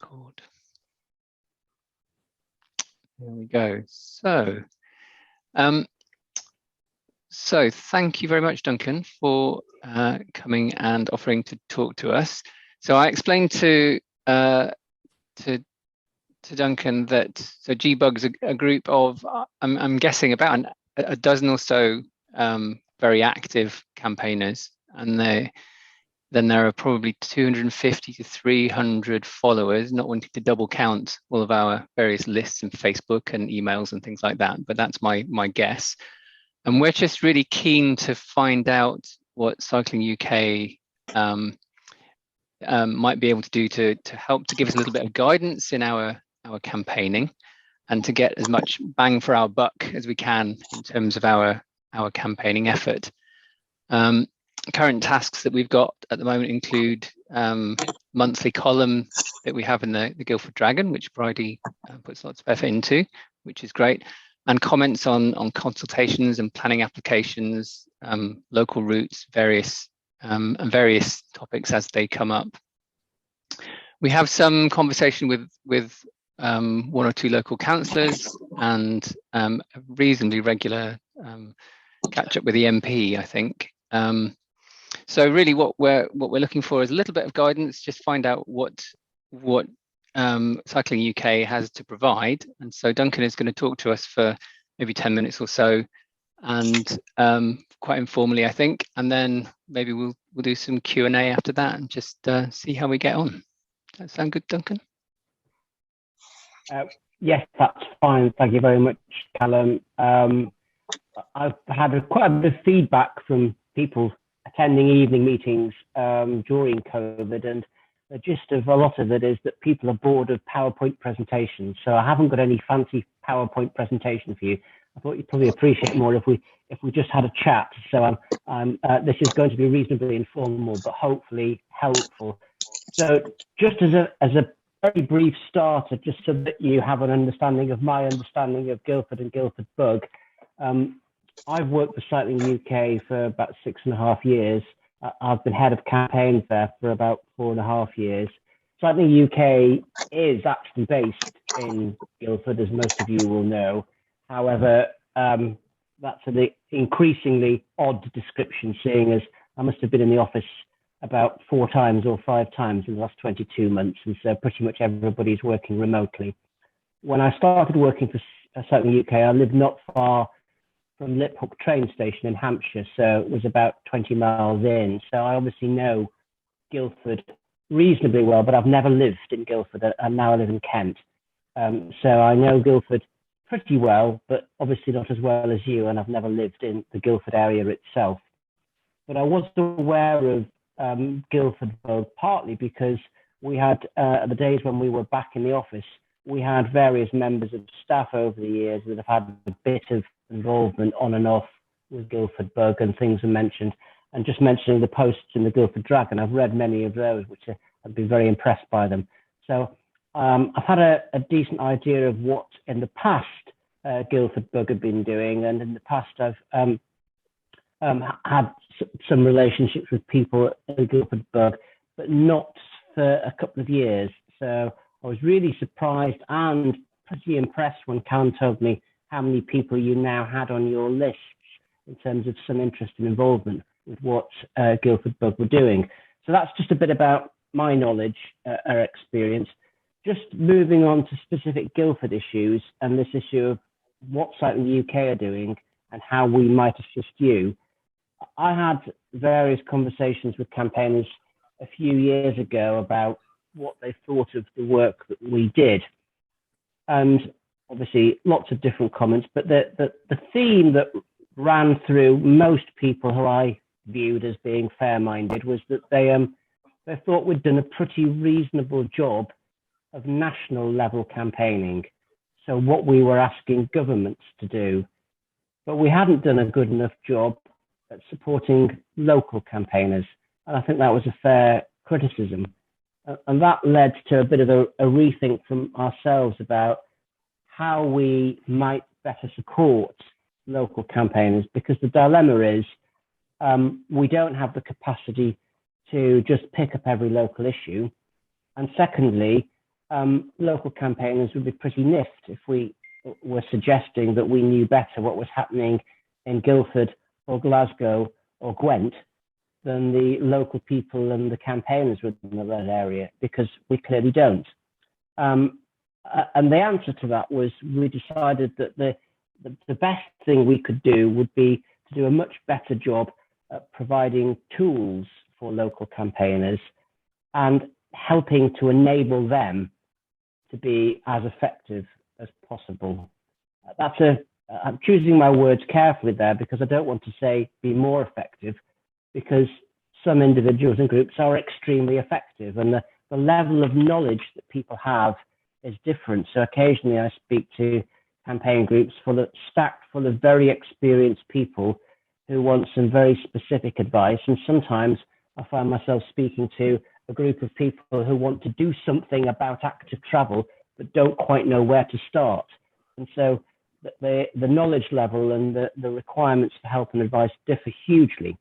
Record. There we go. So thank you very much, Duncan, for coming and offering to talk to us. So I explained to Duncan that GBug's a group of I'm guessing about a dozen or so very active campaigners, and then there are probably 250 to 300 followers, not wanting to double count all of our various lists and Facebook and emails and things like that, but that's my guess. And we're just really keen to find out what Cycling UK might be able to do to help to give us a little bit of guidance in our campaigning, and to get as much bang for our buck as we can in terms of our campaigning effort. Current tasks that we've got at the moment include monthly column that we have in the Guildford Dragon, which Bridie puts lots of effort into, which is great, and comments on consultations and planning applications, local routes, various topics as they come up. We have some conversation with one or two local councillors, and a reasonably regular catch up with the MP, I think. So really what we're looking for is a little bit of guidance, just find out what Cycling UK has to provide. And so Duncan is going to talk to us for maybe 10 minutes or so, and quite informally, I think, and then maybe we'll do some Q&A after that and just see how we get on. Does that sound good, Duncan? Yes, that's fine. Thank you very much, Callum. I've had quite a bit of feedback from people attending evening meetings during COVID, and the gist of a lot of it is that people are bored of PowerPoint presentations. So I haven't got any fancy PowerPoint presentation for you. I thought you'd probably appreciate more if we just had a chat. So this is going to be reasonably informal, but hopefully helpful. So just as a very brief starter, just so that you have an understanding of my understanding of Guildford and Guildford Bug. I've worked for Cycling UK for about 6.5 years. I've been head of campaigns there for about 4.5 years. Cycling UK is actually based in Guildford, as most of you will know. However, that's an increasingly odd description, seeing as I must have been in the office about 4 times or 5 times in the last 22 months, and so pretty much everybody's working remotely. When I started working for Cycling UK, I lived not far from Liphook train station in Hampshire, so it was about 20 miles in. So I obviously know Guildford reasonably well, but I've never lived in Guildford, and now I live in Kent. So I know Guildford pretty well, but obviously not as well as you, and I've never lived in the Guildford area itself. But I was aware of Guildford Bug partly because we had, the days when we were back in the office, we had various members of staff over the years that have had a bit of involvement on and off with Guildford Bug, and things are mentioned. And just mentioning the posts in the Guildford Dragon, I've read many of those, which I've been very impressed by them. So I've had a decent idea of what in the past Guildford Bug have been doing, and in the past I've had some relationships with people at the Guildford Bug, but not for a couple of years. So I was really surprised and pretty impressed when Callum told me how many people you now had on your lists in terms of some interest and involvement with what Guildford Bug were doing. So that's just a bit about my knowledge or experience. Just moving on to specific Guildford issues and this issue of what Cycling UK are doing and how we might assist you. I had various conversations with campaigners a few years ago about what they thought of the work that we did. And obviously lots of different comments, but the theme that ran through most people who I viewed as being fair-minded was that they thought we'd done a pretty reasonable job of national level campaigning. So what we were asking governments to do, but we hadn't done a good enough job at supporting local campaigners. And I think that was a fair criticism. And that led to a bit of a rethink from ourselves about how we might better support local campaigners, because the dilemma is we don't have the capacity to just pick up every local issue. And secondly, local campaigners would be pretty miffed if we were suggesting that we knew better what was happening in Guildford or Glasgow or Gwent than the local people and the campaigners within that area, because we clearly don't. And the answer to that was, we decided that the best thing we could do would be to do a much better job at providing tools for local campaigners and helping to enable them to be as effective as possible. I'm choosing my words carefully there, because I don't want to say be more effective, because some individuals and groups are extremely effective, and the level of knowledge that people have is different. So occasionally I speak to campaign groups stacked full of very experienced people who want some very specific advice, and sometimes I find myself speaking to a group of people who want to do something about active travel but don't quite know where to start. And so the knowledge level and the requirements for help and advice differ hugely.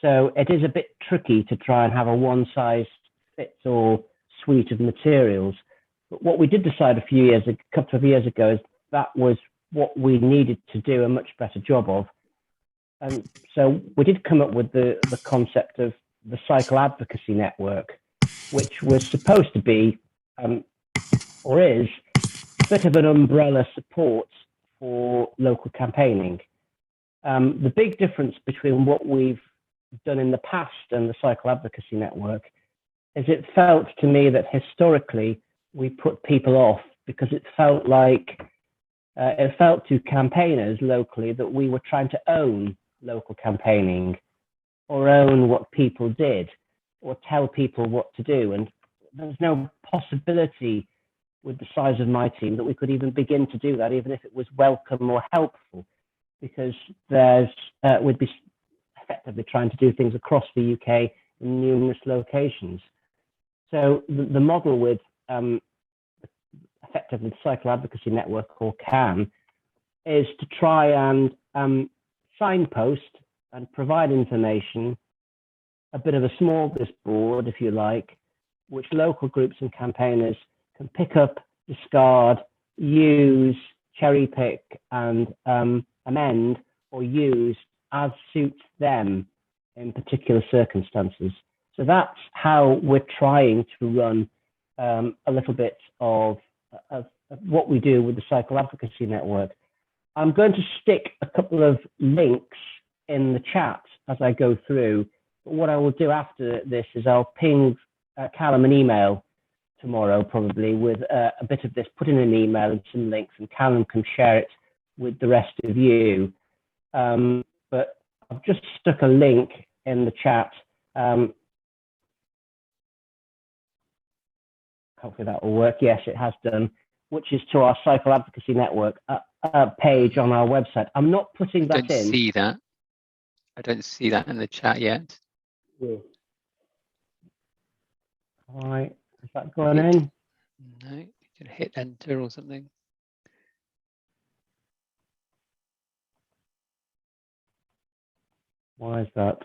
So it is a bit tricky to try and have a one-size-fits-all suite of materials. But what we did decide a couple of years ago, is that was what we needed to do a much better job of. And so we did come up with the concept of the Cycle Advocacy Network, which was supposed to be, or is, a bit of an umbrella support for local campaigning. The big difference between what we've done in the past and the Cycle Advocacy Network is, it felt to me that historically we put people off, because it felt to campaigners locally that we were trying to own local campaigning, or own what people did, or tell people what to do. And there's no possibility with the size of my team that we could even begin to do that, even if it was welcome or helpful, because we'd be effectively trying to do things across the UK in numerous locations. So the model with effectively the Cycle Advocacy Network, or CAN, is to try and signpost and provide information, a bit of a smorgasbord, if you like, which local groups and campaigners can pick up, discard, use, cherry pick, and amend or use as suits them in particular circumstances. So that's how we're trying to run a little bit of what we do with the Cycle Advocacy Network. I'm going to stick a couple of links in the chat as I go through. But what I will do after this is I'll ping Callum an email tomorrow, probably, with a bit of this, put in an email and some links, and Callum can share it with the rest of you. But I've just stuck a link in the chat. Hopefully that will work. Yes, it has done, which is to our Cycle Advocacy Network page on our website. I'm not putting that in. I don't see that. I don't see that in the chat yet. Yeah. All right, is that going in? No, you can hit enter or something. Why is that?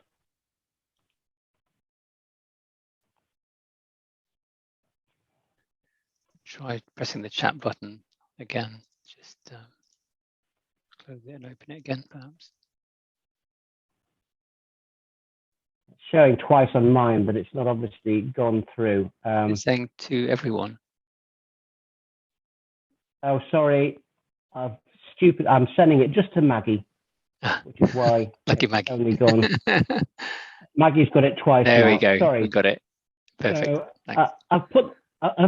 Try pressing the chat button again. Just close it and open it again, perhaps. It's showing twice on mine, but it's not obviously gone through. It's saying to everyone. Oh, sorry. Stupid. I'm sending it just to Maggie, which is why Lucky Maggie. Only gone. Maggie's got it twice. There now. we go. Sorry. We got it. Perfect. So, Thanks. I've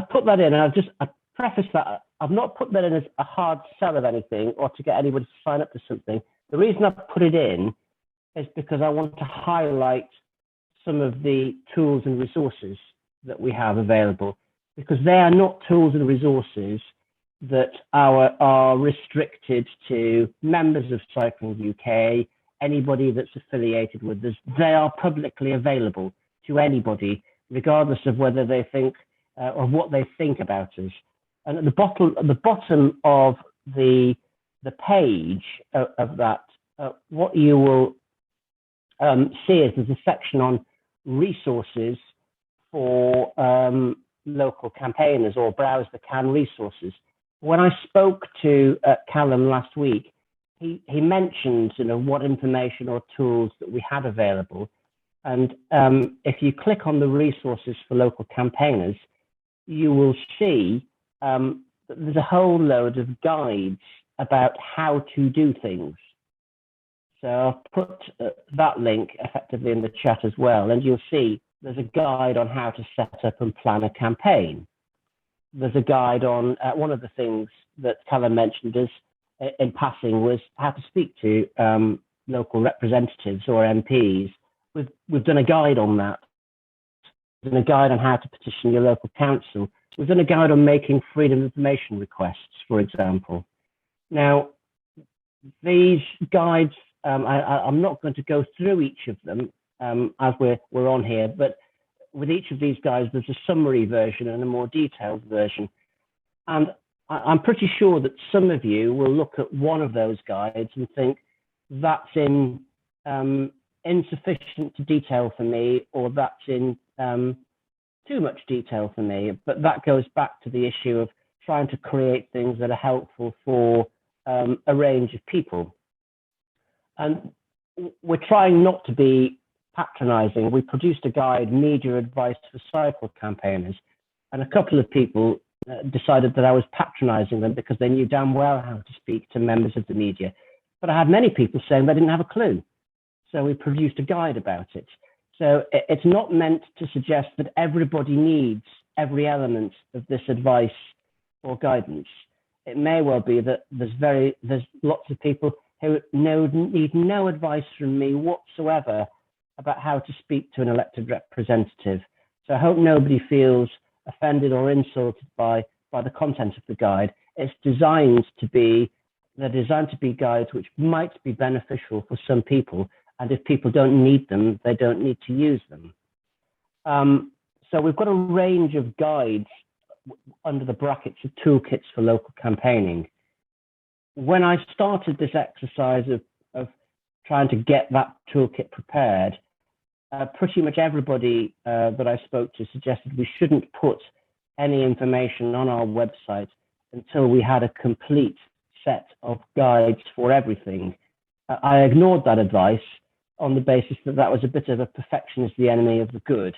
put that in, and I've prefaced that. I've not put that in as a hard sell of anything or to get anybody to sign up to something. The reason I've put it in is because I want to highlight some of the tools and resources that we have available, because they are not tools and resources that are restricted to members of Cycling UK, anybody that's affiliated with us. They are publicly available to anybody, regardless of whether they think or what they think about us. And at the bottom of the page of that, what you will see is there's a section on resources for local campaigners or browse the CAN resources. When I spoke to Callum last week, he mentioned what information or tools that we had available. And if you click on the resources for local campaigners, you will see that there's a whole load of guides about how to do things. So I'll put that link effectively in the chat as well, and you'll see there's a guide on how to set up and plan a campaign. There's a guide on one of the things that Callum mentioned is in passing was how to speak to local representatives or MPs. We've done a guide on that. We've done a guide on how to petition your local council. We've done a guide on making freedom of information requests, for example. Now, these guides, I'm not going to go through each of them as we're on here, but with each of these guides, there's a summary version and a more detailed version. And I'm pretty sure that some of you will look at one of those guides and think that's in insufficient detail for me, or that's in too much detail for me. But that goes back to the issue of trying to create things that are helpful for a range of people. And we're trying not to be patronizing. We produced a guide, Media Advice for Cycle Campaigners, and a couple of people decided that I was patronizing them because they knew damn well how to speak to members of the media. But I had many people saying they didn't have a clue. So we produced a guide about it. So it's not meant to suggest that everybody needs every element of this advice or guidance. It may well be that there's lots of people who need no advice from me whatsoever about how to speak to an elected representative. So I hope nobody feels offended or insulted by the content of the guide. It's designed to be guides which might be beneficial for some people, and if people don't need them, they don't need to use them. So we've got a range of guides under the brackets of toolkits for local campaigning. When I started this exercise of trying to get that toolkit prepared, pretty much everybody that I spoke to suggested we shouldn't put any information on our website until we had a complete set of guides for everything. I ignored that advice on the basis that that was a bit of a perfectionist, the enemy of the good.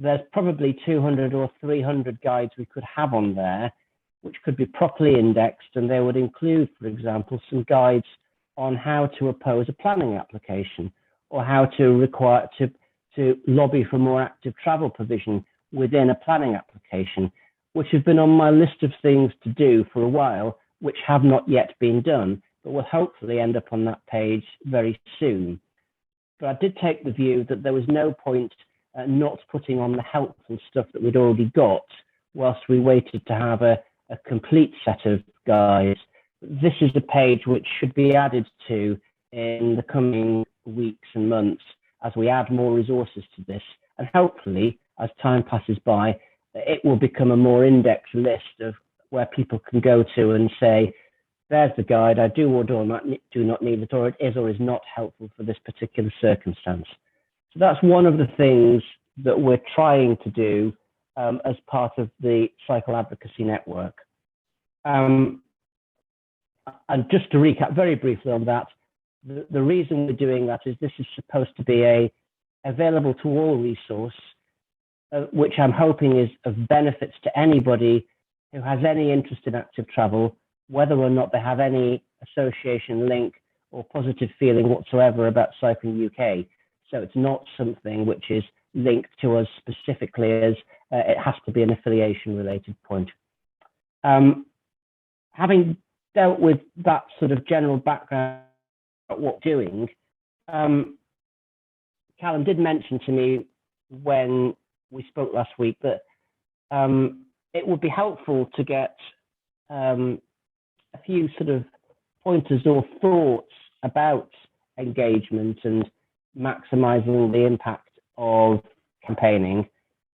There's probably 200 or 300 guides we could have on there, which could be properly indexed, and they would include, for example, some guides on how to oppose a planning application, or how to lobby for more active travel provision within a planning application, which have been on my list of things to do for a while, which have not yet been done, but will hopefully end up on that page very soon. But I did take the view that there was no point not putting on the helpful stuff that we'd already got whilst we waited to have a complete set of guides. This is a page which should be added to in the coming weeks and months as we add more resources to this, and hopefully as time passes by it will become a more indexed list of where people can go to and say, there's the guide, I do or do not need it, or it is or is not helpful for this particular circumstance. So that's one of the things that we're trying to do as part of the Cycle Advocacy Network. And just to recap very briefly on that, the reason we're doing that is this is supposed to be a available to all resource, which I'm hoping is of benefits to anybody who has any interest in active travel, whether or not they have any association link or positive feeling whatsoever about Cycling UK. So it's not something which is linked to us specifically as it has to be an affiliation related point. Having dealt with that sort of general background about what we're doing, Callum did mention to me when we spoke last week that it would be helpful to get a few sort of pointers or thoughts about engagement and maximizing the impact of campaigning.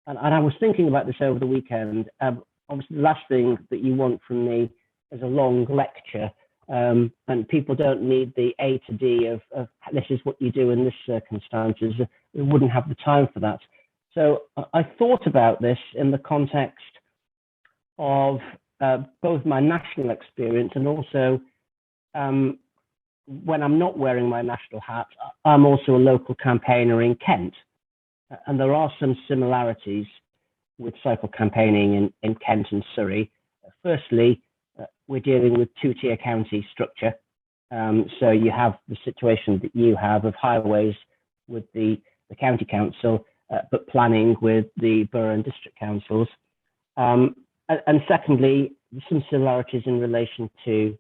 And I was thinking about this over the weekend. Obviously, the last thing that you want from me is a long lecture, and people don't need the A to D of this is what you do in this circumstances. We wouldn't have the time for that. So I thought about this in the context of both my national experience and also when I'm not wearing my national hat, I'm also a local campaigner in Kent. And there are some similarities with cycle campaigning in Kent and Surrey. Firstly, we're dealing with two-tier county structure. So you have the situation that you have of highways with the county council, but planning with the borough and district councils. And secondly, some similarities in relation to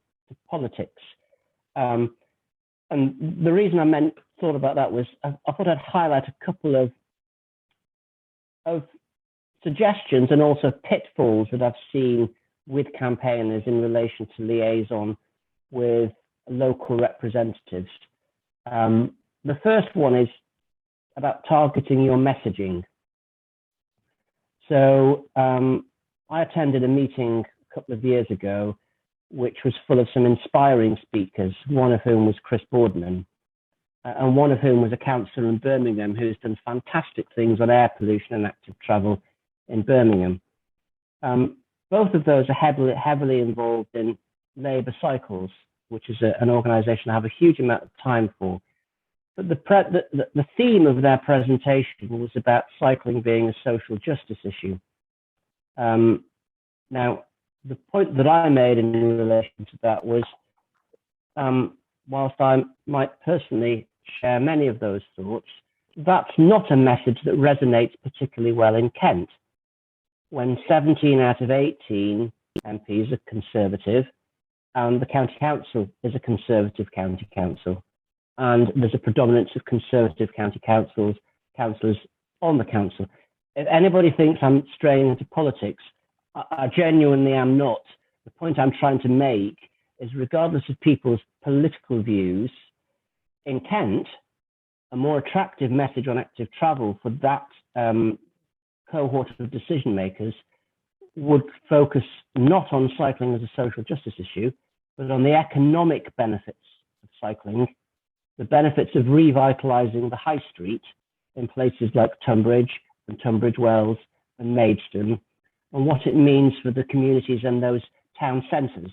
politics. And the reason I thought about that was I thought I'd highlight a couple of suggestions and also pitfalls that I've seen with campaigners in relation to liaison with local representatives. The first one is about targeting your messaging. So I attended a meeting a couple of years ago, which was full of some inspiring speakers, one of whom was Chris Boardman, and one of whom was a councillor in Birmingham who's done fantastic things on air pollution and active travel in Birmingham. Both of those are heavily involved in Labour Cycles, which is an organisation I have a huge amount of time for. But the theme of their presentation was about cycling being a social justice issue. Now, the point that I made in relation to that was, whilst I might personally share many of those thoughts, that's not a message that resonates particularly well in Kent, when 17 out of 18 MPs are Conservative, and the county council is a Conservative county council, and there's a predominance of Conservative county councillors on the council. If anybody thinks I'm straying into politics, I genuinely am not. The point I'm trying to make is, regardless of people's political views, in Kent, a more attractive message on active travel for that cohort of decision makers would focus not on cycling as a social justice issue, but on the economic benefits of cycling, the benefits of revitalising the high street in places like Tunbridge and Tunbridge Wells and Maidstone, and what it means for the communities and those town centres.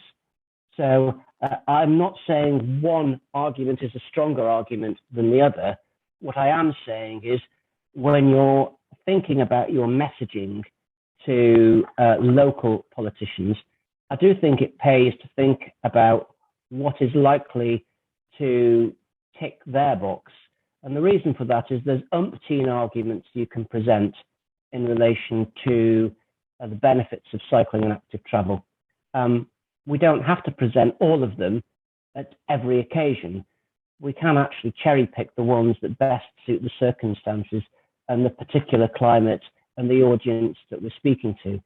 So I'm not saying one argument is a stronger argument than the other. What I am saying is, when you're thinking about your messaging to local politicians, I do think it pays to think about what is likely to tick their box. And the reason for that is there's umpteen arguments you can present in relation to the benefits of cycling and active travel. We don't have to present all of them at every occasion. We can actually cherry pick the ones that best suit the circumstances and the particular climate and the audience that we're speaking to.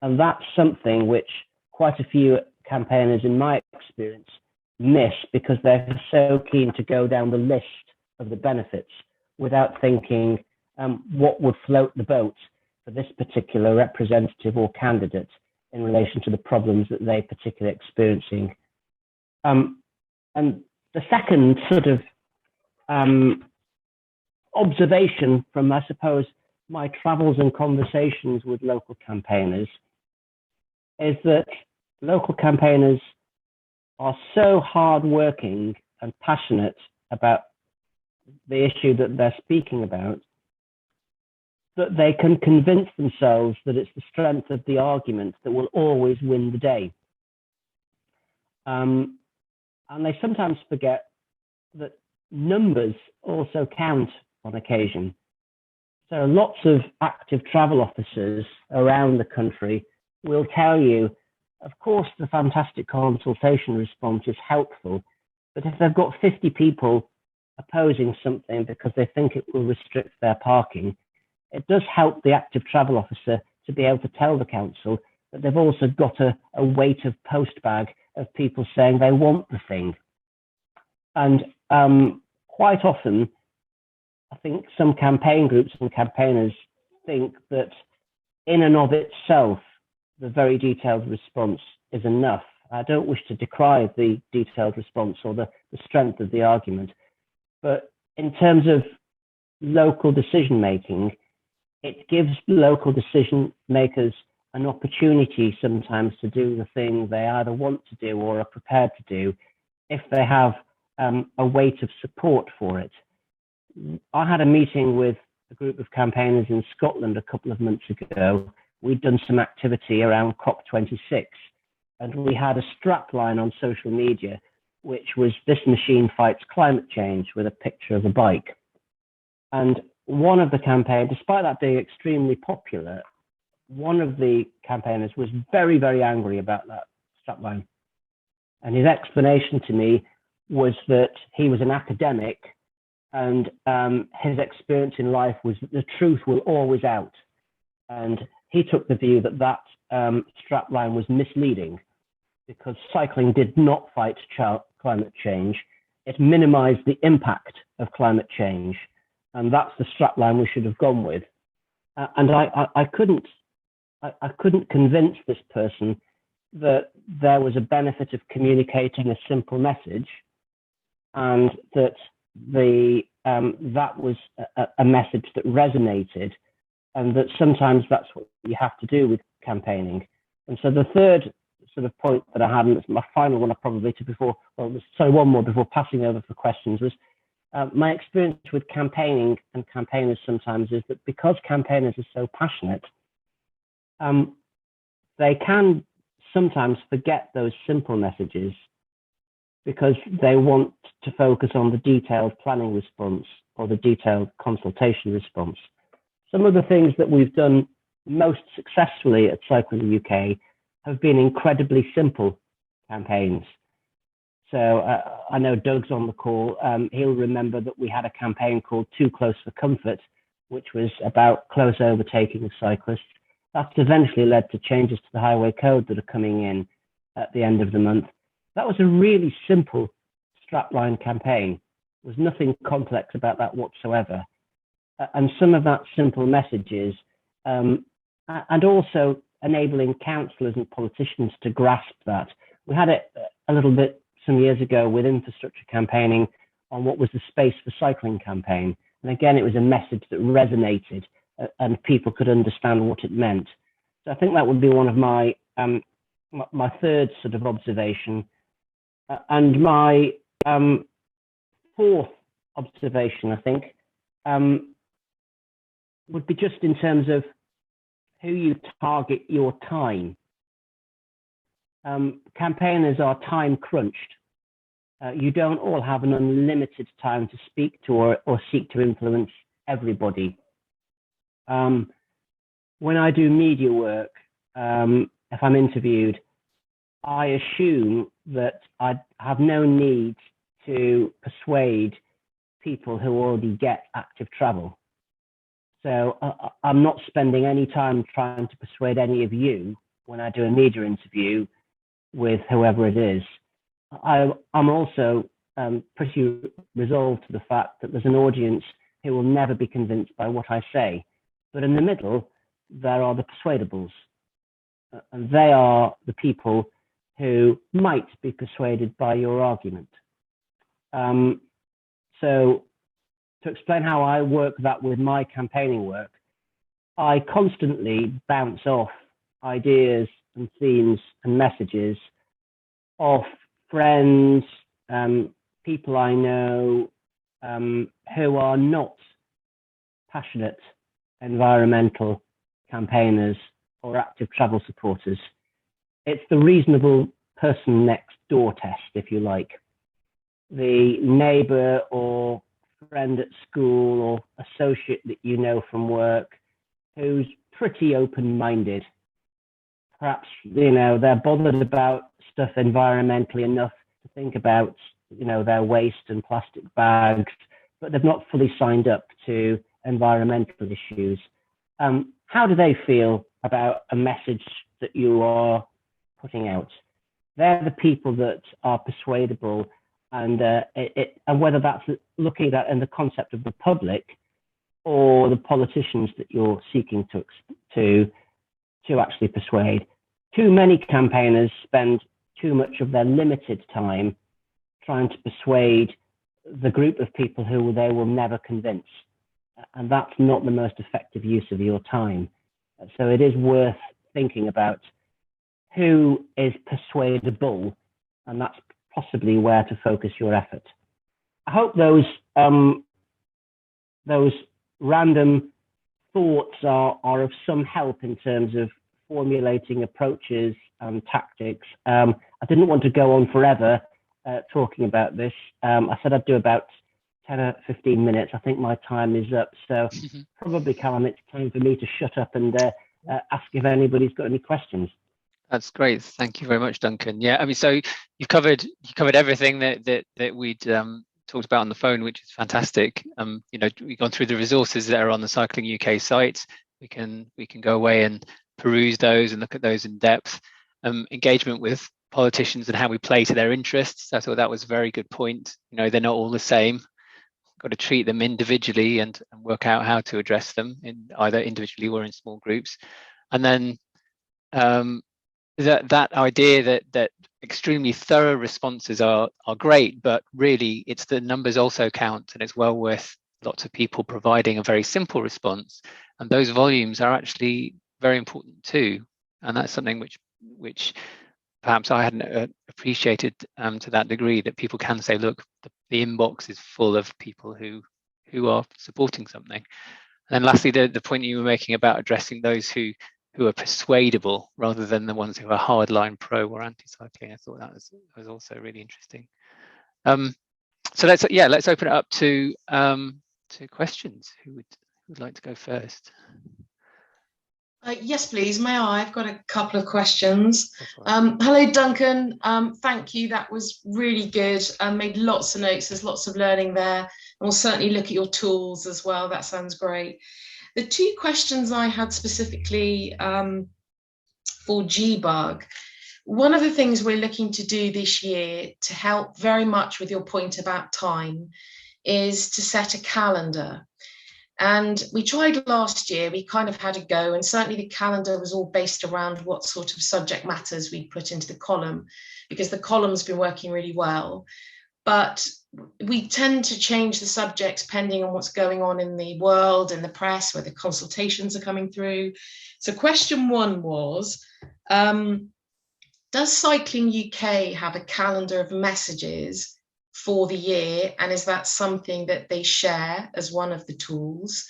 And that's something which quite a few campaigners, in my experience, miss because they're so keen to go down the list of the benefits without thinking what would float the boat for this particular representative or candidate in relation to the problems that they're particularly experiencing. And the second sort of observation from, I suppose, my travels and conversations with local campaigners is that local campaigners are so hardworking and passionate about the issue that they're speaking about that they can convince themselves that it's the strength of the argument that will always win the day. And they sometimes forget that numbers also count on occasion. So lots of active travel officers around the country will tell you, of course, the fantastic consultation response is helpful, but if they've got 50 people opposing something because they think it will restrict their parking, it does help the active travel officer to be able to tell the council that they've also got a weight of postbag of people saying they want the thing. And quite often, I think some campaign groups and campaigners think that in and of itself, the very detailed response is enough. I don't wish to decry the detailed response or the strength of the argument, but in terms of local decision making, it gives local decision makers an opportunity sometimes to do the thing they either want to do or are prepared to do if they have a weight of support for it. I had a meeting with a group of campaigners in Scotland a couple of months ago. We'd done some activity around COP26, and we had a strapline on social media, which was "This machine fights climate change," with a picture of a bike. And one of the campaigns, despite that being extremely popular, one of the campaigners was very, very angry about that strapline. And his explanation to me was that he was an academic, and his experience in life was that the truth will always out. And he took the view that that strapline was misleading because cycling did not fight climate change. It minimized the impact of climate change. And that's the strapline we should have gone with. And I couldn't convince this person that there was a benefit of communicating a simple message, and that that was a message that resonated, and that sometimes that's what you have to do with campaigning. And so the third sort of point that I had, and it's my final one, I probably to before, well, sorry, one more before passing over for questions, was my experience with campaigning and campaigners sometimes is that because campaigners are so passionate, they can sometimes forget those simple messages because they want to focus on the detailed planning response or the detailed consultation response. Some of the things that we've done most successfully at Cycling UK have been incredibly simple campaigns. So I know Doug's on the call. He'll remember that we had a campaign called Too Close for Comfort, which was about close overtaking of cyclists. That's eventually led to changes to the highway code that are coming in at the end of the month. That was a really simple strapline campaign. There was nothing complex about that whatsoever. And some of that simple messages, and also enabling councillors and politicians to grasp that. We had it a little bit some years ago with infrastructure campaigning on what was the Space for Cycling campaign. And again, it was a message that resonated and people could understand what it meant. So I think that would be one of my my third sort of observation. And my fourth observation, I think, would be just in terms of who you target your time. Campaigners are time crunched. You don't all have an unlimited time to speak to or seek to influence everybody. When I do media work, if I'm interviewed, I assume that I have no need to persuade people who already get active travel. So I'm not spending any time trying to persuade any of you when I do a media interview with whoever it is. I'm also pretty resolved to the fact that there's an audience who will never be convinced by what I say. But in the middle, there are the persuadables. And they are the people who might be persuaded by your argument. So to explain how I work that with my campaigning work, I constantly bounce off ideas and themes and messages off friends, people I know who are not passionate environmental campaigners or active travel supporters. It's the reasonable person next door test, if you like. The neighbor or friend at school or associate that you know from work who's pretty open-minded. Perhaps, you know, they're bothered about stuff environmentally enough to think about, you know, their waste and plastic bags, but they've not fully signed up to environmental issues. How do they feel about a message that you are putting out? They're the people that are persuadable, and whether that's looking at in the concept of the public or the politicians that you're seeking to actually persuade. Too many campaigners spend too much of their limited time trying to persuade the group of people who they will never convince. and that's not the most effective use of your time. So it is worth thinking about who is persuadable, and that's possibly where to focus your effort. I hope those random thoughts are of some help in terms of formulating approaches and tactics. I didn't want to go on forever talking about this. I said I'd do about 10 or 15 minutes. I think my time is up. So probably, Callum, it's time for me to shut up and ask if anybody's got any questions. That's great. Thank you very much, Duncan. Yeah, I mean, so you've covered everything that we'd talked about on the phone, which is fantastic. We've gone through the resources that are on the Cycling UK site. We can go away and peruse those and look at those in depth. Engagement with politicians and how we play to their interests. I thought that was a very good point. They're not all the same. Got to treat them individually and work out how to address them in either individually or in small groups. And then that idea that extremely thorough responses are great, but really it's the numbers also count, and it's well worth lots of people providing a very simple response, and those volumes are actually very important too. And that's something which perhaps I hadn't appreciated to that degree, that people can say, look, the inbox is full of people who are supporting something. And then lastly, the point you were making about addressing those who are persuadable rather than the ones who are hardline pro or anti-cycling. I thought that was also really interesting. So let's open it up to questions. Who would like to go first? Yes, please. May I? I've got a couple of questions. Hello, Duncan. Thank you. That was really good. Made lots of notes. There's lots of learning there. And we'll certainly look at your tools as well. That sounds great. The two questions I had specifically for GBUG, one of the things we're looking to do this year to help very much with your point about time is to set a calendar. And we tried last year, we kind of had a go, and certainly the calendar was all based around what sort of subject matters we put into the column, because the column's been working really well. But we tend to change the subjects depending on what's going on in the world, in the press, where the consultations are coming through. So question one was, does Cycling UK have a calendar of messages for the year, and is that something that they share as one of the tools?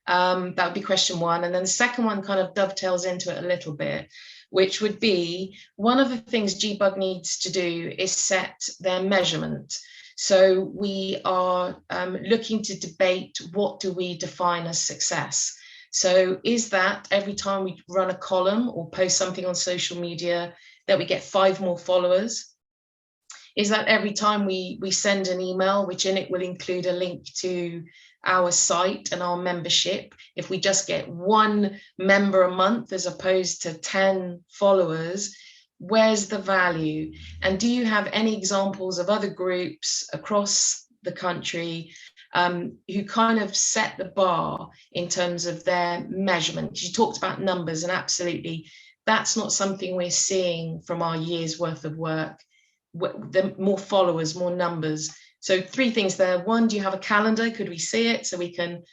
That would be question one. And then the second one kind of dovetails into it a little bit, which would be, one of the things GBUG needs to do is set their measurement. So we are looking to debate, what do we define as success? So is that every time we run a column or post something on social media that we get 5 more followers? Is that every time we send an email, which in it will include a link to our site and our membership, if we just get 1 member a month as opposed to 10 followers, where's the value? And do you have any examples of other groups across the country who kind of set the bar in terms of their measurement? You talked about numbers, and absolutely, that's not something we're seeing from our year's worth of work. The more followers, more numbers. So 3 things there. 1, do you have a calendar? Could we see it so we can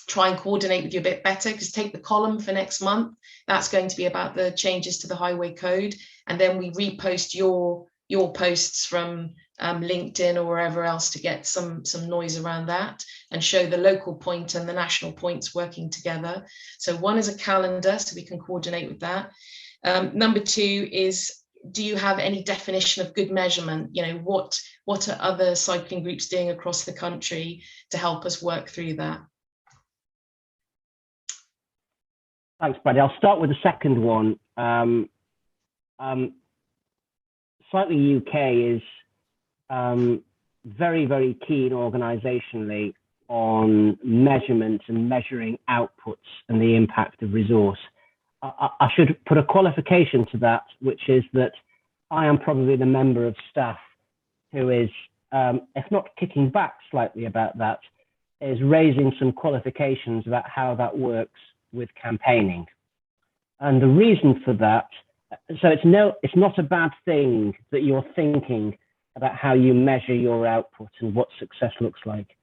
try and coordinate with you a bit better? Because take the column for next month, that's going to be about the changes to the highway code, and then we repost your posts from LinkedIn or wherever else to get some noise around that and show the local point and the national points working together. So 1 is a calendar, so we can coordinate with that. Number 2 is, do you have any definition of good measurement? What are other cycling groups doing across the country to help us work through that? Thanks, Brady. I'll start with the second one. Cycling UK is very, very keen organisationally on measurement and measuring outputs and the impact of resource. I should put a qualification to that, which is that I am probably the member of staff who is, if not kicking back slightly about that, is raising some qualifications about how that works with campaigning. And the reason for that, so it's not a bad thing that you're thinking about how you measure your output and what success looks like.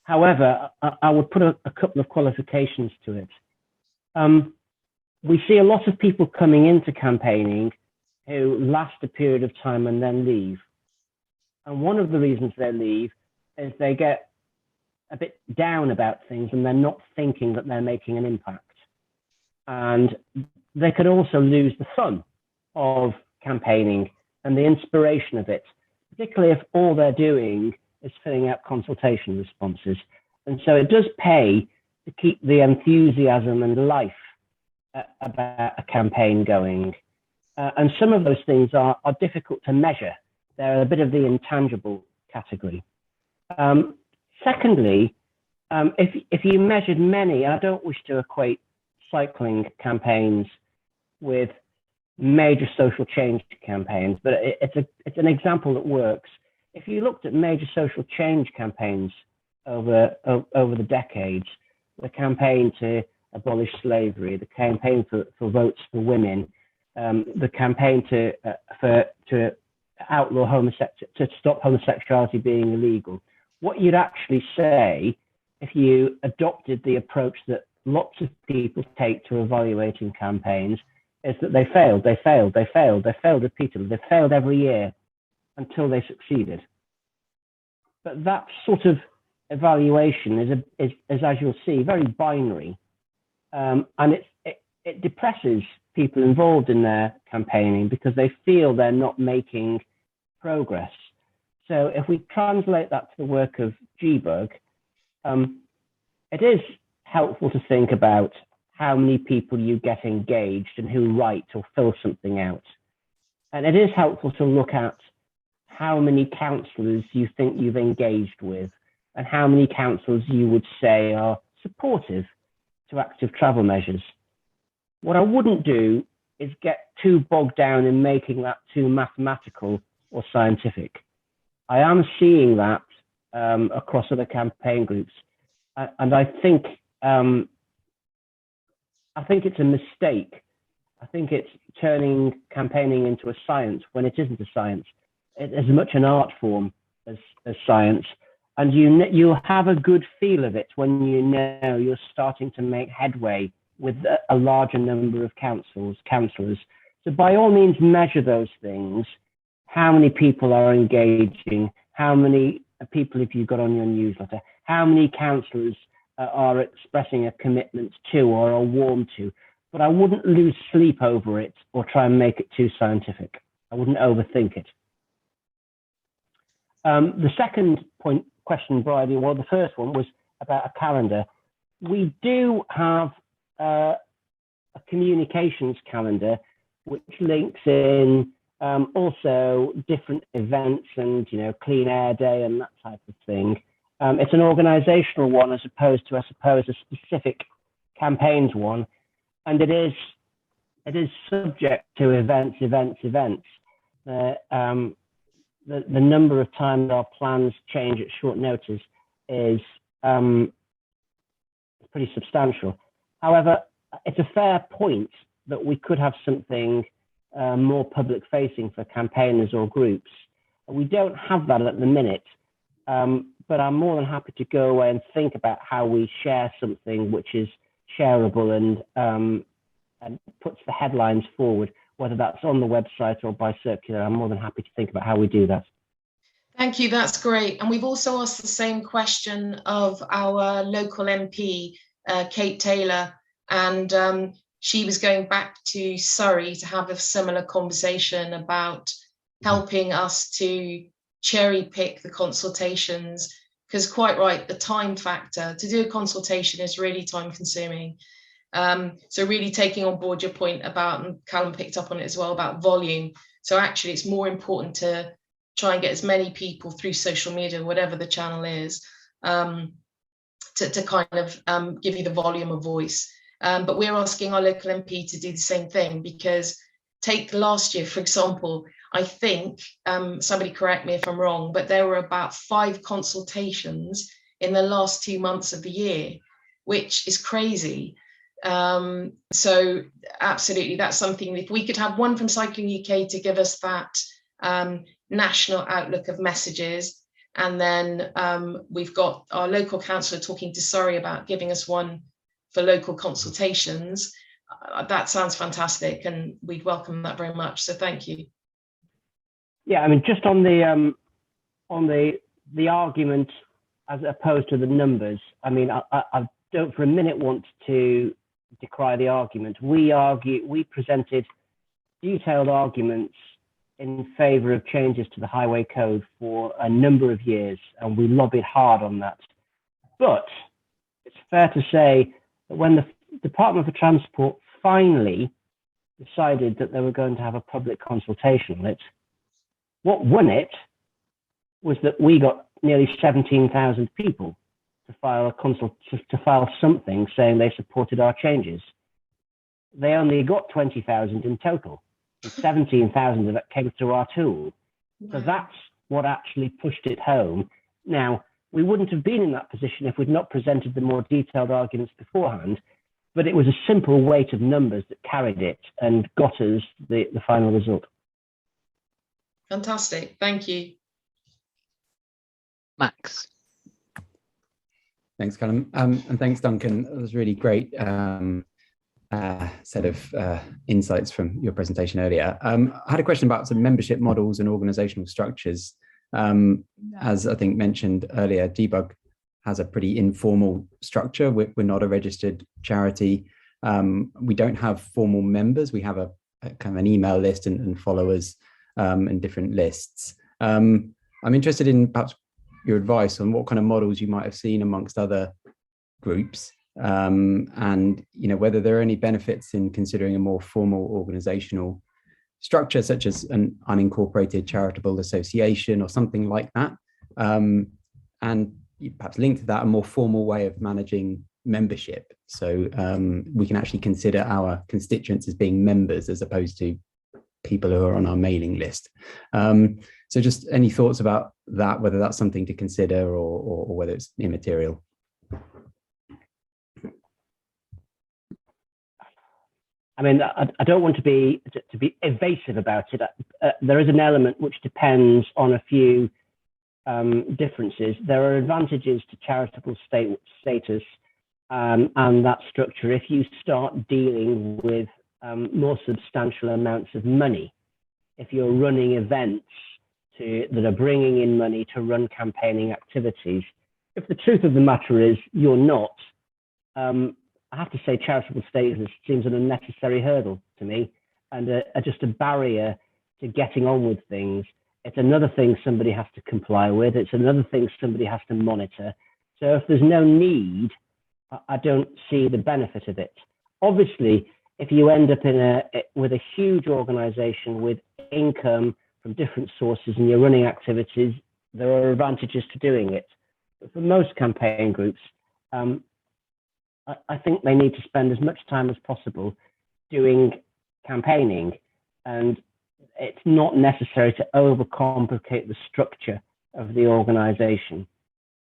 However, I would put a couple of qualifications to it. We see a lot of people coming into campaigning who last a period of time and then leave. And one of the reasons they leave is they get a bit down about things and they're not thinking that they're making an impact. And they could also lose the fun of campaigning and the inspiration of it, particularly if all they're doing is filling out consultation responses. And so it does pay to keep the enthusiasm and life about a campaign going. And some of those things are difficult to measure. They're a bit of the intangible category. Secondly, if you measured many, I don't wish to equate cycling campaigns with major social change campaigns, but it's an example that works. If you looked at major social change campaigns over the decades, the campaign to abolish slavery, the campaign for votes for women, the campaign to outlaw to stop homosexuality being illegal, what you'd actually say if you adopted the approach that lots of people take to evaluating campaigns is that they failed repeatedly. They failed every year until they succeeded. But that sort of evaluation is as you'll see, very binary, and it depresses people involved in their campaigning because they feel they're not making progress. So if we translate that to the work of GBUG, it is helpful to think about how many people you get engaged and who write or fill something out. And it is helpful to look at how many councillors you think you've engaged with and how many councillors you would say are supportive to active travel measures. What I wouldn't do is get too bogged down in making that too mathematical or scientific. I am seeing that across other campaign groups, and I think it's a mistake. I think it's turning campaigning into a science when it isn't a science. It is as much an art form as science, and you'll have a good feel of it when you know you're starting to make headway with a larger number of councillors. So by all means, measure those things. How many people are engaging? How many people have you got on your newsletter? How many councillors are expressing a commitment to or are warm to? But I wouldn't lose sleep over it or try and make it too scientific. I wouldn't overthink it. The second question, Bridie, well, the first one was about a calendar. We do have a communications calendar which links in also different events and, Clean Air Day and that type of thing. It's an organizational one as opposed to, I suppose, a specific campaigns one. And it is subject to events. The number of times our plans change at short notice is pretty substantial. However, it's a fair point that we could have something more public facing for campaigners or groups. We don't have that at the minute, but I'm more than happy to go away and think about how we share something which is shareable and puts the headlines forward, whether that's on the website or by circular. I'm more than happy to think about how we do that. Thank you, that's great. And we've also asked the same question of our local MP, Kate Taylor, and she was going back to Surrey to have a similar conversation about helping us to cherry pick the consultations, because quite right, the time factor to do a consultation is really time consuming. So really taking on board your point about, and Callum picked up on it as well, about volume. So actually it's more important to try and get as many people through social media, whatever the channel is, to kind of give you the volume of voice. But we're asking our local MP to do the same thing, because take last year, for example, I think, somebody correct me if I'm wrong, but there were about 5 consultations in the last 2 months of the year, which is crazy. So absolutely, that's something, if we could have one from Cycling UK to give us that national outlook of messages, And then we've got our local councillor talking to Surrey about giving us one for local consultations. That sounds fantastic, and we'd welcome that very much. So thank you. Yeah, I mean, just on the argument as opposed to the numbers. I mean, I don't for a minute want to decry the argument. We presented detailed arguments in favour of changes to the highway code for a number of years, and we lobbied hard on that. But it's fair to say that when the Department for Transport finally decided that they were going to have a public consultation on it, what won it was that we got nearly 17,000 people to file something saying they supported our changes. They only got 20,000 in total. 17,000 of it came through our tool. So that's what actually pushed it home. Now, we wouldn't have been in that position if we'd not presented the more detailed arguments beforehand, but it was a simple weight of numbers that carried it and got us the final result. Fantastic, thank you. Max. Thanks, Callum, and thanks, Duncan. It was really great set of insights from your presentation earlier. I had a question about some membership models and organizational structures. As I think mentioned earlier, Debug has a pretty informal structure. We're not a registered charity. We don't have formal members. We have a kind of an email list and followers and different lists. I'm interested in perhaps your advice on what kind of models you might have seen amongst other groups, and whether there are any benefits in considering a more formal organizational structure, such as an unincorporated charitable association or something like that, and perhaps linked to that a more formal way of managing membership, so we can actually consider our constituents as being members as opposed to people who are on our mailing list. So just any thoughts about that, whether that's something to consider or whether it's immaterial? I mean, I don't want to be evasive about it. There is an element which depends on a few differences. There are advantages to charitable status and that structure if you start dealing with more substantial amounts of money. If you're running events that are bringing in money to run campaigning activities, if the truth of the matter is you're not, I have to say charitable status seems an unnecessary hurdle to me, and just a barrier to getting on with things. It's another thing somebody has to comply with. It's another thing somebody has to monitor. So if there's no need, I don't see the benefit of it. Obviously, if you end up with a huge organization with income from different sources and you're running activities, there are advantages to doing it. But for most campaign groups, I think they need to spend as much time as possible doing campaigning, and it's not necessary to overcomplicate the structure of the organization.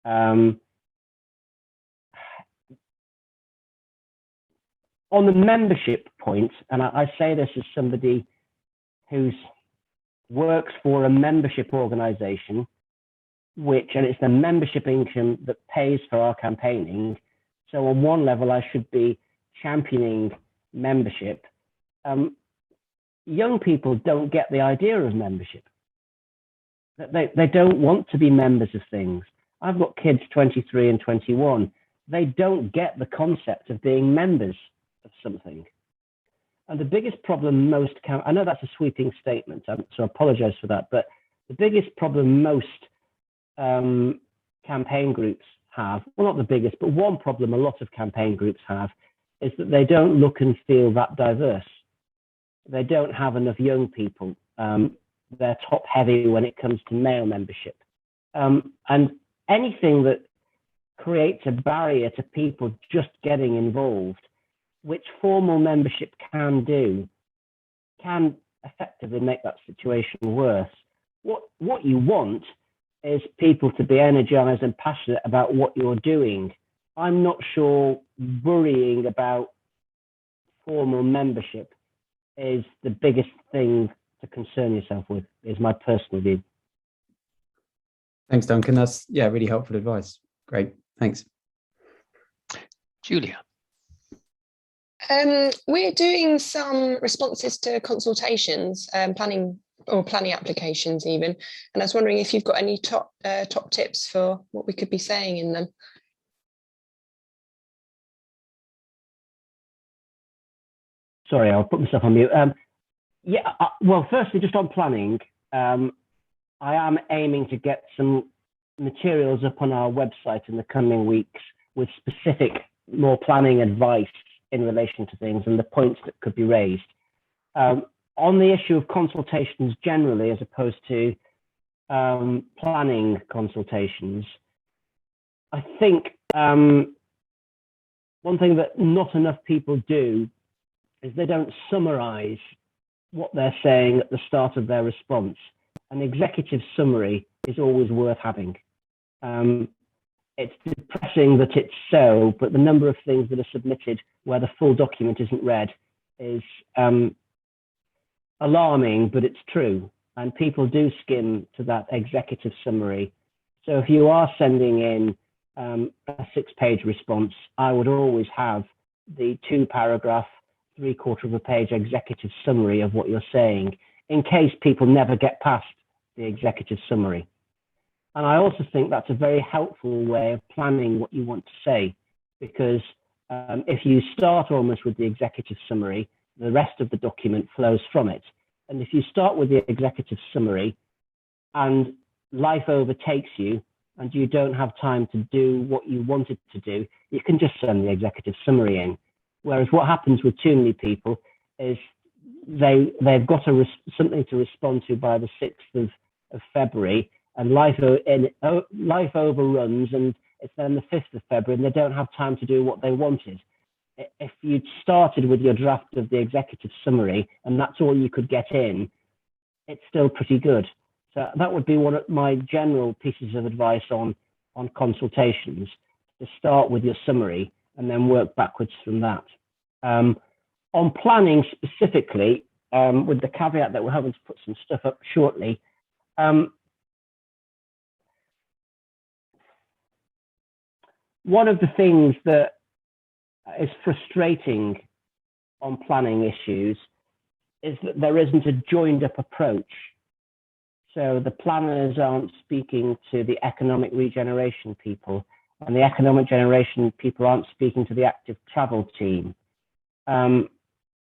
On the membership point, and I say this as somebody who works for a membership organization, and it's the membership income that pays for our campaigning. So on one level, I should be championing membership. Young people don't get the idea of membership. They don't want to be members of things. I've got kids 23 and 21. They don't get the concept of being members of something. And the biggest problem I know that's a sweeping statement, so I apologize for that, but the biggest problem most campaign groups have, well, not the biggest, but one problem a lot of campaign groups have is that they don't look and feel that diverse. They don't have enough young people. They're top heavy when it comes to male membership. And anything that creates a barrier to people just getting involved, which formal membership can do, can effectively make that situation worse. What you want is people to be energized and passionate about what you're doing. I'm not sure worrying about formal membership is the biggest thing to concern yourself with, is my personal view. Thanks, Duncan. That's really helpful advice. Great, thanks. Julia. We're doing some responses to consultations, planning applications even, and I was wondering if you've got any top tips for what we could be saying in them. Sorry, I'll put myself on mute. Well, firstly, just on planning, I am aiming to get some materials up on our website in the coming weeks with specific, more planning advice in relation to things and the points that could be raised. On the issue of consultations generally, as opposed to planning consultations, I think one thing that not enough people do is they don't summarize what they're saying at the start of their response. An executive summary is always worth having. It's depressing that it's so, but the number of things that are submitted where the full document isn't read is alarming, but it's true. And people do skim to that executive summary. So if you are sending in a 6-page response, I would always have the 2-paragraph, 3/4 of a page executive summary of what you're saying, in case people never get past the executive summary. And I also think that's a very helpful way of planning what you want to say, because if you start almost with the executive summary, the rest of the document flows from it. And if you start with the executive summary and life overtakes you and you don't have time to do what you wanted to do, you can just send the executive summary in. Whereas what happens with too many people is they've got something to respond to by the 6th of February, and life overruns, and it's then the 5th of February, and they don't have time to do what they wanted. If you'd started with your draft of the executive summary and that's all you could get in, it's still pretty good. So that would be one of my general pieces of advice on consultations, to start with your summary and then work backwards from that. On planning specifically, with the caveat that we're having to put some stuff up shortly, one of the things that is frustrating on planning issues is that there isn't a joined up approach. So the planners aren't speaking to the economic regeneration people, and the economic generation people aren't speaking to the active travel team. And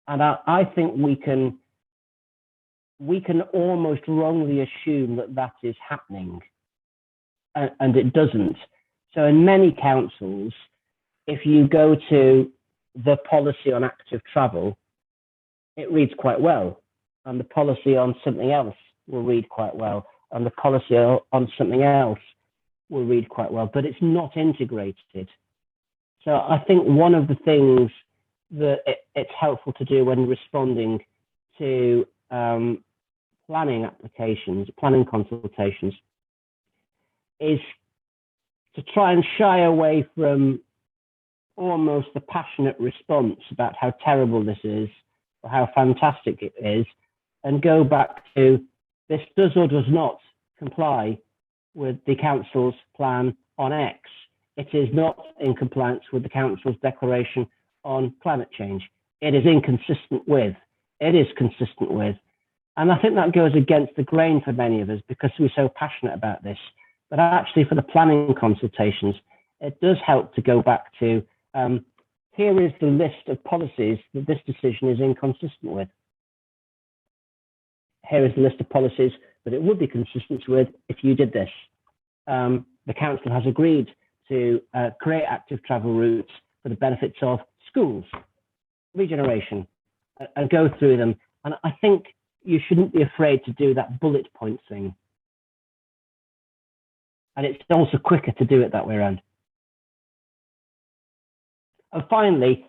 I think we can almost wrongly assume that that is happening, and it doesn't. So in many councils, if you go to the policy on active travel, it reads quite well, and the policy on something else will read quite well, and the policy on something else will read quite well, but it's not integrated. So I think one of the things that it's helpful to do when responding to planning applications, planning consultations, is to try and shy away from almost a passionate response about how terrible this is or how fantastic it is, and go back to this does or does not comply with the council's plan on X. It is not in compliance with the council's declaration on climate change. It is inconsistent with, it is consistent with. And I think that goes against the grain for many of us because we're so passionate about this. But actually for the planning consultations, it does help to go back to, here is the list of policies that this decision is inconsistent with. Here is the list of policies that it would be consistent with if you did this. The council has agreed to create active travel routes for the benefits of schools, regeneration, and go through them. And I think you shouldn't be afraid to do that bullet point thing. And it's also quicker to do it that way around. And finally,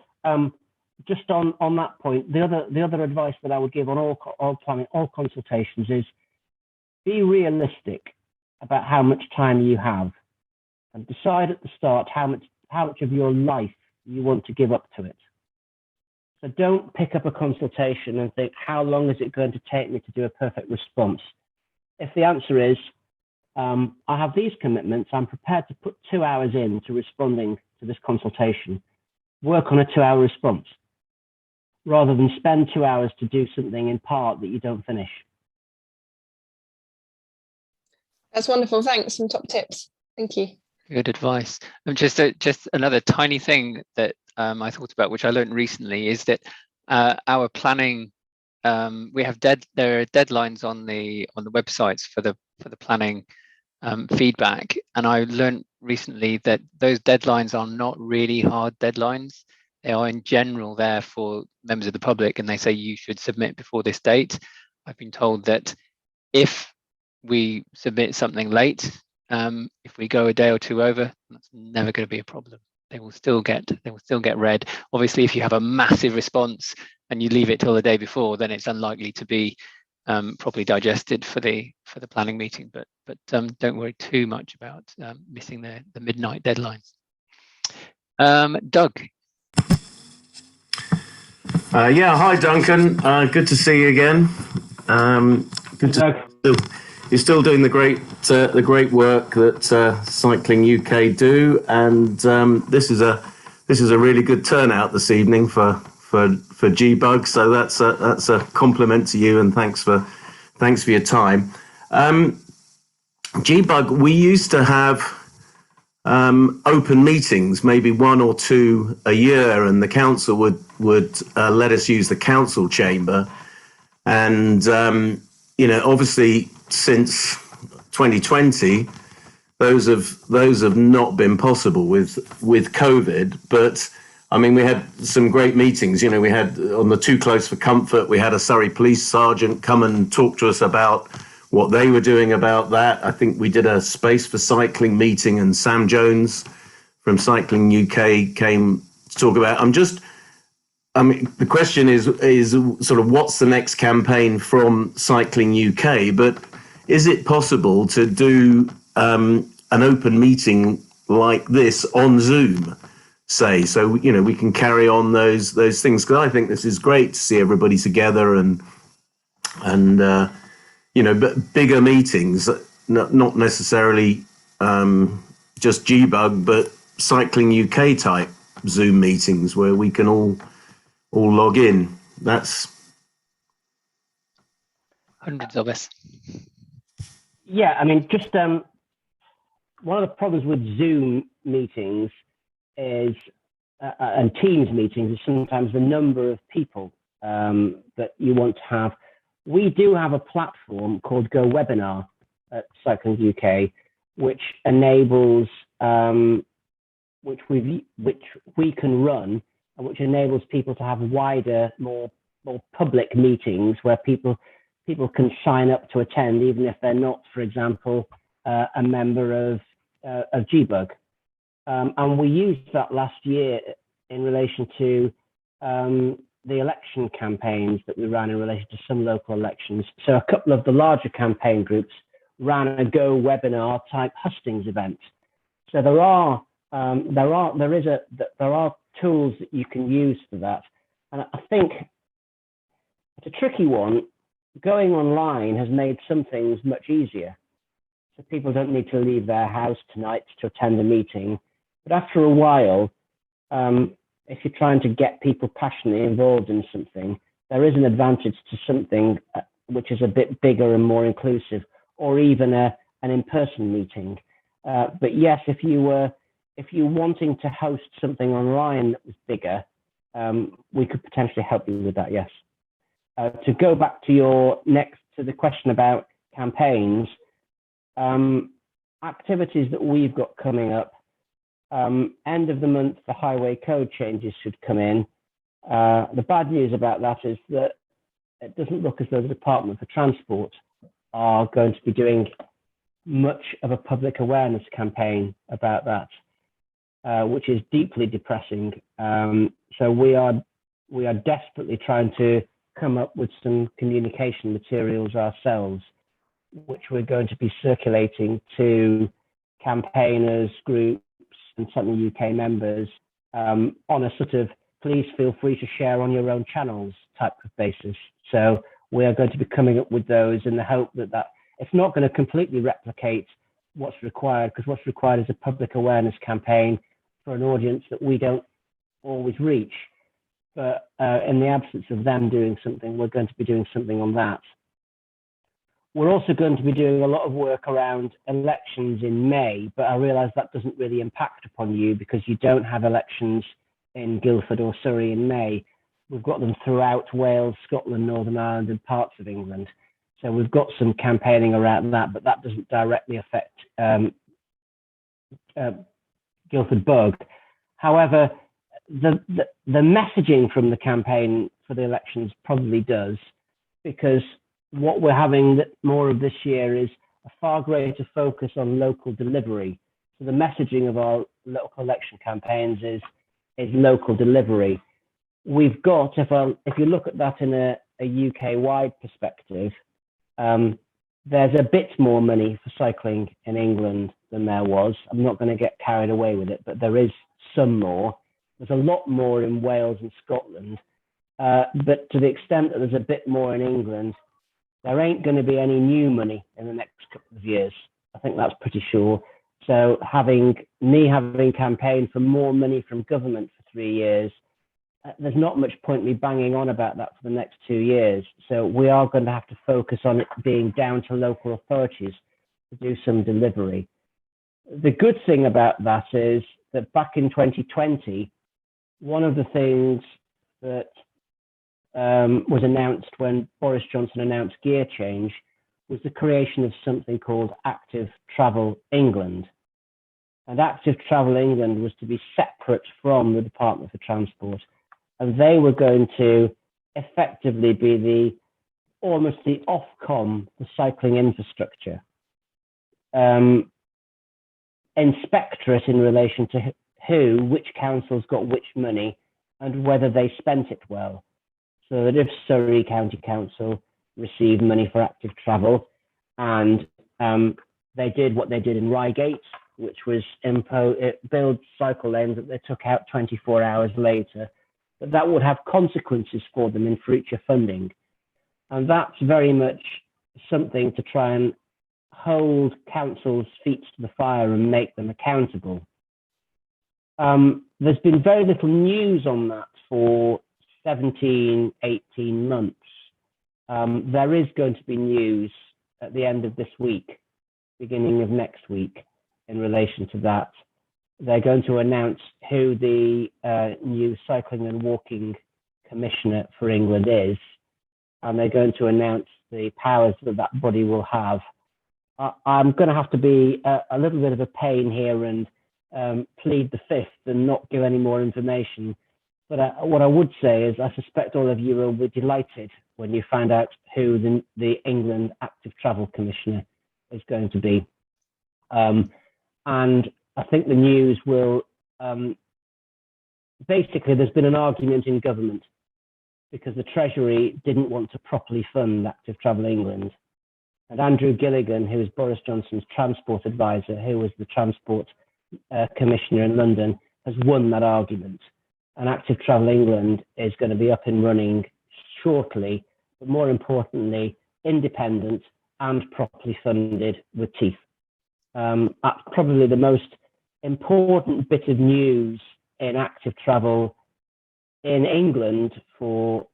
just on that point, the other advice that I would give on all planning, all consultations is be realistic about how much time you have, and decide at the start how much of your life you want to give up to it. So don't pick up a consultation and think, how long is it going to take me to do a perfect response? If the answer is I have these commitments. I'm prepared to put 2 hours into responding to this consultation. Work on a 2-hour response rather than spend 2 hours to do something in part that you don't finish. That's wonderful. Thanks. Some top tips. Thank you. Good advice. Just another tiny thing that I thought about, which I learned recently, is that our planning, we have there are deadlines on the websites for the planning feedback, and I learned recently that those deadlines are not really hard deadlines. They are in general there for members of the public, and they say you should submit before this date. I've been told that if we submit something late, if we go a day or two over, that's never going to be a problem. They will still get read. Obviously, if you have a massive response and you leave it till the day before, then it's unlikely to be properly digested for the planning meeting. But don't worry too much about missing the midnight deadlines. Doug. Yeah, hi Duncan. Good to see you again. Good to you're still doing the great work that Cycling UK do, and this is a really good turnout this evening for G-Bug. So that's a compliment to you, and thanks for your time. G-Bug, we used to have open meetings, maybe 1 or 2 a year, and the council would let us use the council chamber. And obviously since 2020, those have not been possible with COVID. But I mean, we had some great meetings. We had on the Too Close for Comfort, we had a Surrey police sergeant come and talk to us about what they were doing about that. I think we did a Space for Cycling meeting, and Sam Jones from Cycling UK came to talk about. The question is sort of what's the next campaign from Cycling UK, but is it possible to do an open meeting like this on Zoom, say, so we can carry on those things? Because I think this is great to see everybody together and but bigger meetings, not necessarily just G-Bug, but Cycling UK type Zoom meetings where we can all log in. That's hundreds of us. Yeah, I mean, just one of the problems with Zoom meetings is and Teams meetings is sometimes the number of people that you want to have. We do have a platform called GoWebinar at Cycling UK, which enables, which we can run, and which enables people to have wider, more public meetings where people can sign up to attend, even if they're not, for example, a member of G-Bug. And we used that last year in relation to the election campaigns that we ran in relation to some local elections. So a couple of the larger campaign groups ran a GoWebinar type hustings event. So there are tools that you can use for that. And I think it's a tricky one. Going online has made some things much easier. So people don't need to leave their house tonight to attend a meeting. But after a while, if you're trying to get people passionately involved in something, there is an advantage to something which is a bit bigger and more inclusive, or even an in-person meeting. But yes, if you're wanting to host something online that was bigger, we could potentially help you with that. Yes. To go back to the question about campaigns, activities that we've got coming up. End of the month, the highway code changes should come in. The bad news about that is that it doesn't look as though the Department for Transport are going to be doing much of a public awareness campaign about that, which is deeply depressing. So we are desperately trying to come up with some communication materials ourselves, which we're going to be circulating to campaigners, groups, and Cycling UK members on a sort of please feel free to share on your own channels type of basis. So we are going to be coming up with those in the hope that it's not going to completely replicate what's required, because what's required is a public awareness campaign for an audience that we don't always reach. But in the absence of them doing something, we're going to be doing something on that. We're also going to be doing a lot of work around elections in May, but I realise that doesn't really impact upon you because you don't have elections in Guildford or Surrey in May. We've got them throughout Wales, Scotland, Northern Ireland and parts of England. So we've got some campaigning around that, but that doesn't directly affect Guildford Bug. However, the messaging from the campaign for the elections probably does, because what we're having more of this year is a far greater focus on local delivery. So the messaging of our local election campaigns is local delivery. We've got, if you look at that in a UK-wide perspective, there's a bit more money for cycling in England than there was. I'm not going to get carried away with it, but there is some more. There's a lot more in Wales and Scotland, but to the extent that there's a bit more in England, there ain't going to be any new money in the next couple of years. I think that's pretty sure. So having campaigned for more money from government for 3 years, there's not much point me banging on about that for the next 2 years. So we are going to have to focus on it being down to local authorities to do some delivery. The good thing about that is that back in 2020, one of the things that was announced when Boris Johnson announced gear change was the creation of something called Active Travel England. And Active Travel England was to be separate from the Department for Transport. And they were going to effectively be almost the Ofcom for cycling infrastructure. Inspectorate in relation to which councils got which money and whether they spent it well. So that if Surrey County Council received money for active travel and they did what they did in Reigate, which was build cycle lanes that they took out 24 hours later, that would have consequences for them in future funding. And that's very much something to try and hold councils' feet to the fire and make them accountable. There's been very little news on that for 17, 18 months. There is going to be news at the end of this week, beginning of next week, in relation to that. They're going to announce who the new Cycling and Walking Commissioner for England is, and they're going to announce the powers that that body will have. I'm going to have to be a little bit of a pain here and plead the fifth and not give any more information. But what I would say is I suspect all of you will be delighted when you find out who the England Active Travel Commissioner is going to be. And I think the news will, basically there's been an argument in government because the Treasury didn't want to properly fund Active Travel England. And Andrew Gilligan, who is Boris Johnson's transport advisor, who was the transport commissioner in London, has won that argument. And Active Travel England is going to be up and running shortly, but more importantly, independent and properly funded with teeth. That's probably the most important bit of news in active travel in England for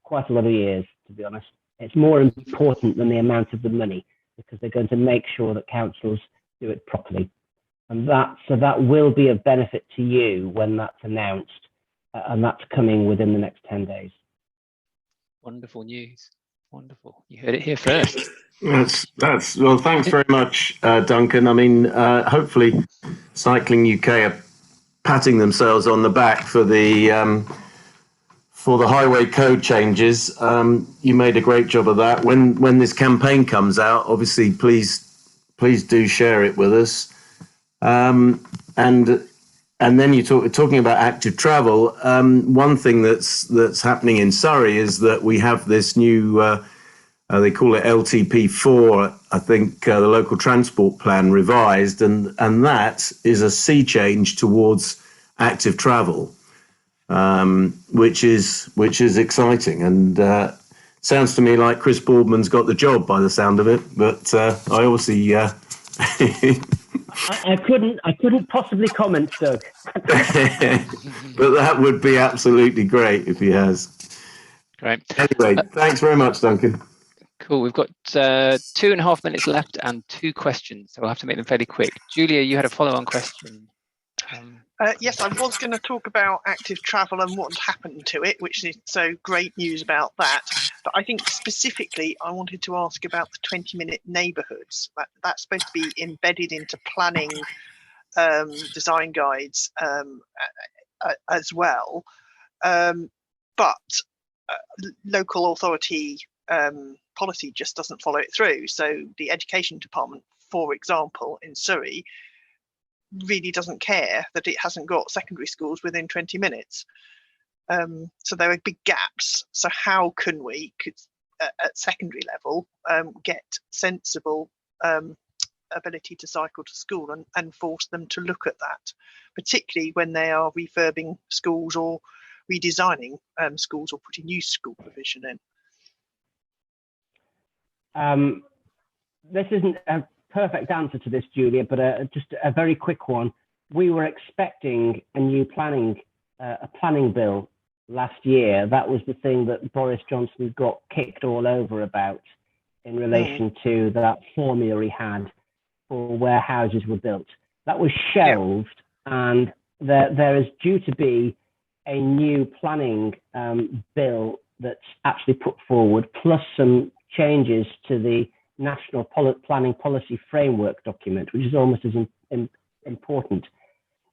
quite a lot of years, to be honest. It's more important than the amount of the money because they're going to make sure that councils do it properly. And that will be of benefit to you when that's announced, and that's coming within the next 10 days. Wonderful news. Wonderful. You heard it here first. That's well, thanks very much, Duncan. I mean, hopefully Cycling UK are patting themselves on the back for the highway code changes. You made a great job of that. When this campaign comes out, obviously, please do share it with us. And then you're talking about active travel. One thing that's happening in Surrey is that we have this new, they call it LTP4, I think, the local transport plan revised, and that is a sea change towards active travel, which is exciting. And sounds to me like Chris Boardman's got the job by the sound of it, but I obviously I couldn't possibly comment, Doug. But that would be absolutely great if he has. Great. Anyway, thanks very much, Duncan. Cool. We've got 2.5 minutes left and 2 questions, so we'll have to make them fairly quick. Julia, you had a follow-on question. Yes, I was going to talk about active travel and what happened to it, which is so great news about that. But I think specifically I wanted to ask about the 20-minute neighbourhoods. That's supposed to be embedded into planning design guides as well. But local authority policy just doesn't follow it through. So the education department, for example, in Surrey, really doesn't care that it hasn't got secondary schools within 20 minutes. So there are big gaps. So how can we, at secondary level, get sensible ability to cycle to school and force them to look at that, particularly when they are refurbing schools or redesigning schools or putting new school provision in? This isn't a perfect answer to this, Julia, but just a very quick one. We were expecting a new planning bill last year. That was the thing that Boris Johnson got kicked all over about in relation to that formula he had for where houses were built. That was shelved, and there is due to be a new planning bill that's actually put forward, plus some changes to the National Planning Policy Framework document, which is almost as important.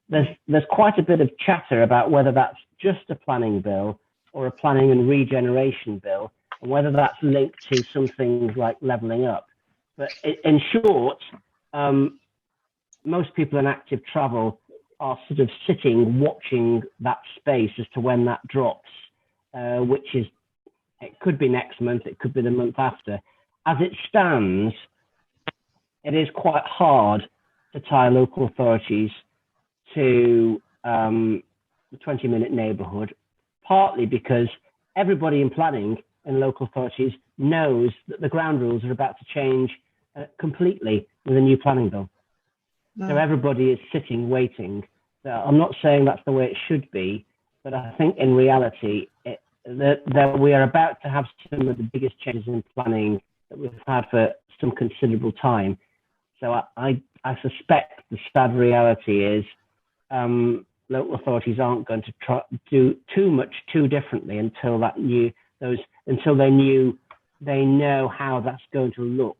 There's quite a bit of chatter about whether that's just a planning bill or a planning and regeneration bill, and whether that's linked to some things like levelling up. But in short, most people in active travel are sort of sitting, watching that space as to when that drops, which is, it could be next month, it could be the month after. As it stands, it is quite hard to tie local authorities to the 20-minute neighbourhood, partly because everybody in planning in local authorities knows that the ground rules are about to change completely with a new planning bill. So everybody is sitting, waiting. So I'm not saying that's the way it should be, but I think in reality, that we are about to have some of the biggest changes in planning that we've had for some considerable time. So I suspect the sad reality is local authorities aren't going to try do too much too differently until they know how that's going to look.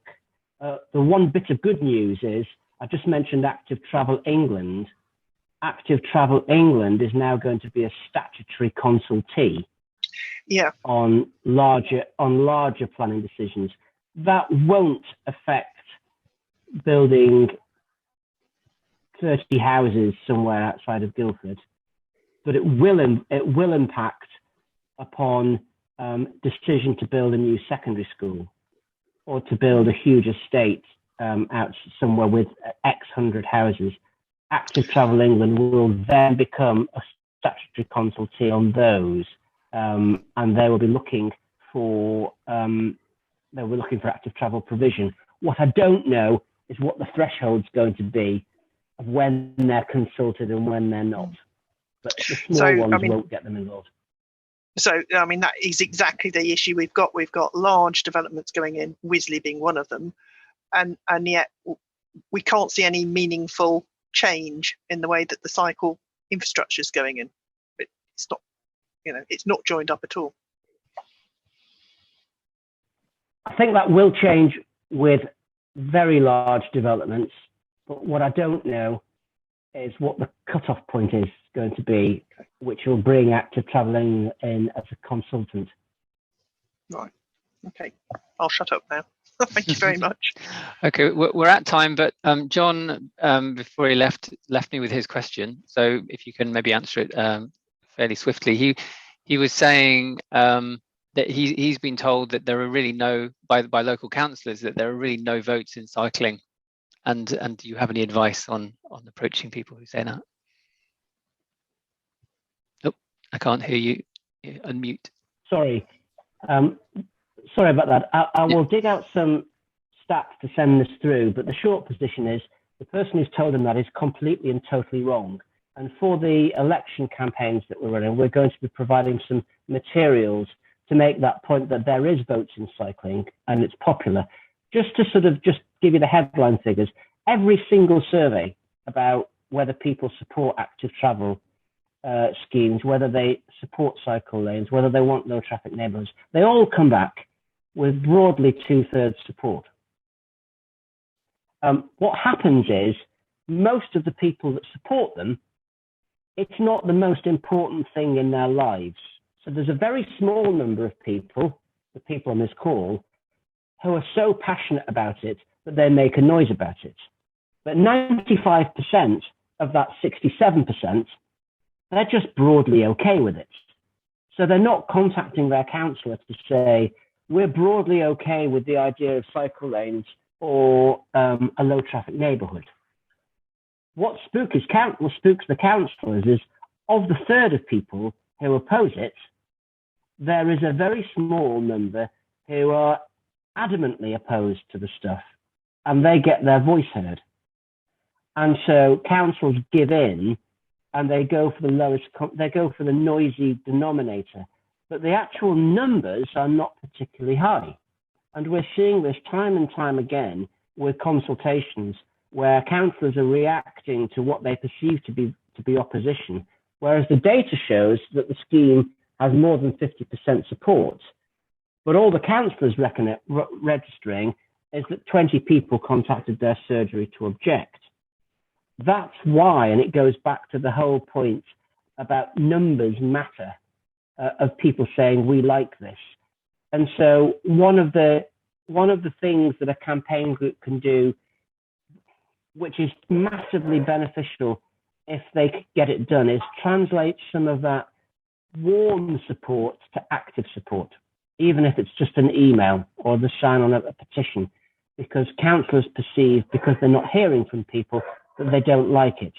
The one bit of good news is, I just mentioned Active Travel England. Active Travel England is now going to be a statutory consultee on larger planning decisions. That won't affect building 30 houses somewhere outside of Guildford, but it will impact upon decision to build a new secondary school or to build a huge estate out somewhere with X hundred houses. Active Travel England will then become a statutory consultee on those, and they will be looking for active travel provision. What I don't know is what the threshold's going to be of when they're consulted and when they're not. But the small ones won't get them involved. So, I mean, that is exactly the issue we've got. We've got large developments going in, Wisley being one of them, and yet we can't see any meaningful change in the way that the cycle infrastructure is going in. It's not, it's not joined up at all. I think that will change with very large developments, but what I don't know is what the cutoff point is going to be, which will bring active travelling in as a consultant. Right. Okay. I'll shut up now. Thank you very much. Okay, we're at time, but John, before he left me with his question. So if you can maybe answer it fairly swiftly. He was saying that he's been told that there are really by local councillors that there are really no votes in cycling, and do you have any advice on approaching people who say that? Oh, I can't hear you. Unmute. Sorry about that. I will dig out some stats to send this through, but the short position is the person who's told them that is completely and totally wrong. And for the election campaigns that we're running, we're going to be providing some materials to make that point that there is votes in cycling and it's popular. Just to sort of just give you the headline figures, every single survey about whether people support active travel schemes, whether they support cycle lanes, whether they want low traffic neighbourhoods, they all come back with broadly 2/3 support. What happens is most of the people that support them, it's not the most important thing in their lives. So there's a very small number of people, the people on this call, who are so passionate about it that they make a noise about it. But 95% of that 67%, they're just broadly okay with it. So they're not contacting their councillor to say, we're broadly okay with the idea of cycle lanes or a low traffic neighbourhood. What spooks the councillors is, of the third of people who oppose it, there is a very small number who are adamantly opposed to the stuff, and they get their voice heard. And so councils give in, and they go for the noisy denominator, but the actual numbers are not particularly high. And we're seeing this time and time again with consultations where councillors are reacting to what they perceive to be opposition, whereas the data shows that the scheme has more than 50% support. But all the councillors registering is that 20 people contacted their surgery to object. That's why, and it goes back to the whole point about numbers matter, of people saying we like this. And so one of the things that a campaign group can do, which is massively beneficial if they get it done, is translate some of that warm support to active support, even if it's just an email or the sign on a petition, because councillors perceive, because they're not hearing from people, that they don't like it.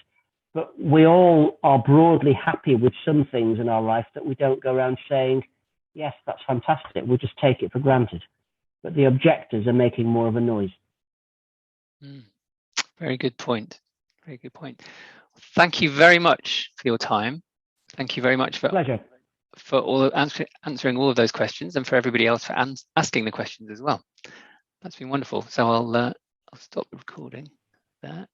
But we all are broadly happy with some things in our life that we don't go around saying, yes, that's fantastic, we'll just take it for granted. But the objectors are making more of a noise. Very good point. Very good point. Thank you very much for your time. Thank you very much for answering all of those questions, and for everybody else for asking the questions as well. That's been wonderful. So I'll stop the recording there.